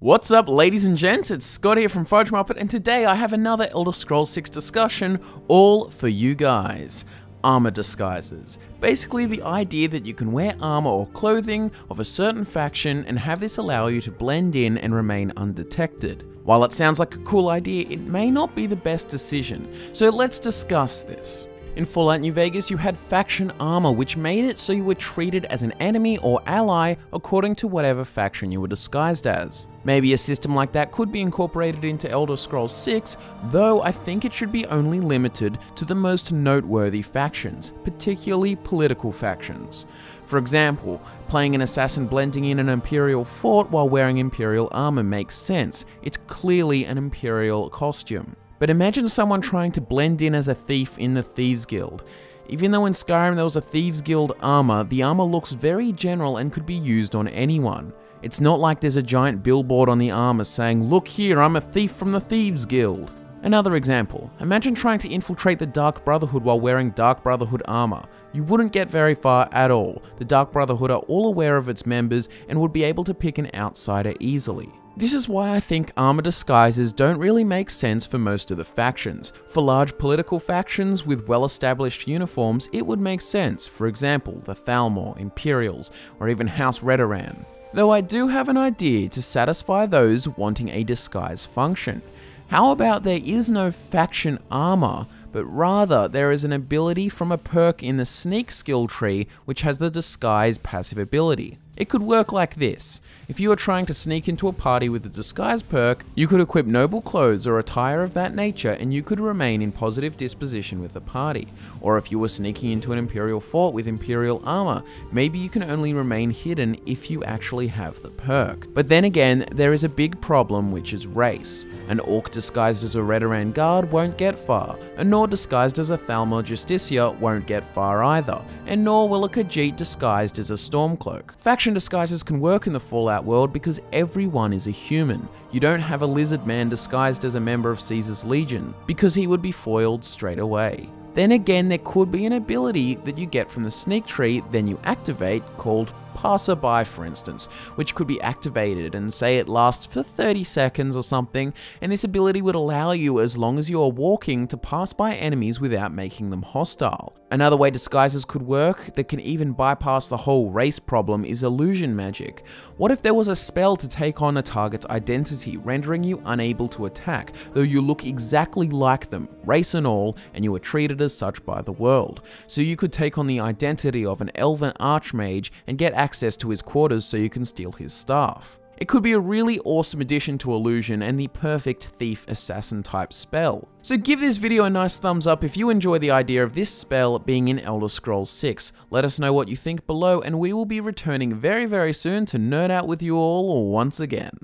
What's up, ladies and gents? It's Scott here from FudgeMuppet, and today I have another Elder Scrolls 6 discussion, all for you guys. Armor disguises. Basically the idea that you can wear armor or clothing of a certain faction and have this allow you to blend in and remain undetected. While it sounds like a cool idea, it may not be the best decision, so let's discuss this. In Fallout New Vegas, you had faction armor, which made it so you were treated as an enemy or ally according to whatever faction you were disguised as. Maybe a system like that could be incorporated into Elder Scrolls 6, though I think it should be only limited to the most noteworthy factions, particularly political factions. For example, playing an assassin blending in an Imperial fort while wearing Imperial armor makes sense. It's clearly an Imperial costume. But imagine someone trying to blend in as a thief in the Thieves Guild. Even though in Skyrim there was a Thieves Guild armor, the armor looks very general and could be used on anyone. It's not like there's a giant billboard on the armor saying, "Look here, I'm a thief from the Thieves Guild." Another example, imagine trying to infiltrate the Dark Brotherhood while wearing Dark Brotherhood armor. You wouldn't get very far at all. The Dark Brotherhood are all aware of its members and would be able to pick an outsider easily. This is why I think armor disguises don't really make sense for most of the factions. For large political factions with well-established uniforms, it would make sense, for example, the THALMOR, Imperials, or even House Redoran. Though I do have an idea to satisfy those wanting a disguise function. How about there is no faction armor, but rather there is an ability from a perk in the sneak skill tree which has the disguise passive ability. It could work like this. If you are trying to sneak into a party with the disguise perk, you could equip noble clothes or attire of that nature and you could remain in positive disposition with the party. Or if you were sneaking into an Imperial fort with Imperial armor, maybe you can only remain hidden if you actually have the perk. But then again, there is a big problem, which is race. An orc disguised as a Redoran guard won't get far, a Nord disguised as a Thalmor Justicia won't get far either, and nor will a Khajiit disguised as a Stormcloak. Faction disguises can work in the Fallout world because everyone is a human. You don't have a lizard man disguised as a member of Caesar's Legion, because he would be foiled straight away. Then again, there could be an ability that you get from the sneak tree, then you activate, called Passerby, for instance, which could be activated and say it lasts for 30 seconds or something, and this ability would allow you, as long as you are walking, to pass by enemies without making them hostile. Another way disguises could work that can even bypass the whole race problem is illusion magic. What if there was a spell to take on a target's identity, rendering you unable to attack, though you look exactly like them, race and all, and you are treated as such by the world? So you could take on the identity of an elven archmage and get access to his quarters so you can steal his staff. It could be a really awesome addition to illusion and the perfect thief assassin type spell. So give this video a nice thumbs up if you enjoy the idea of this spell being in Elder Scrolls 6. Let us know what you think below, and we will be returning very soon to nerd out with you all once again.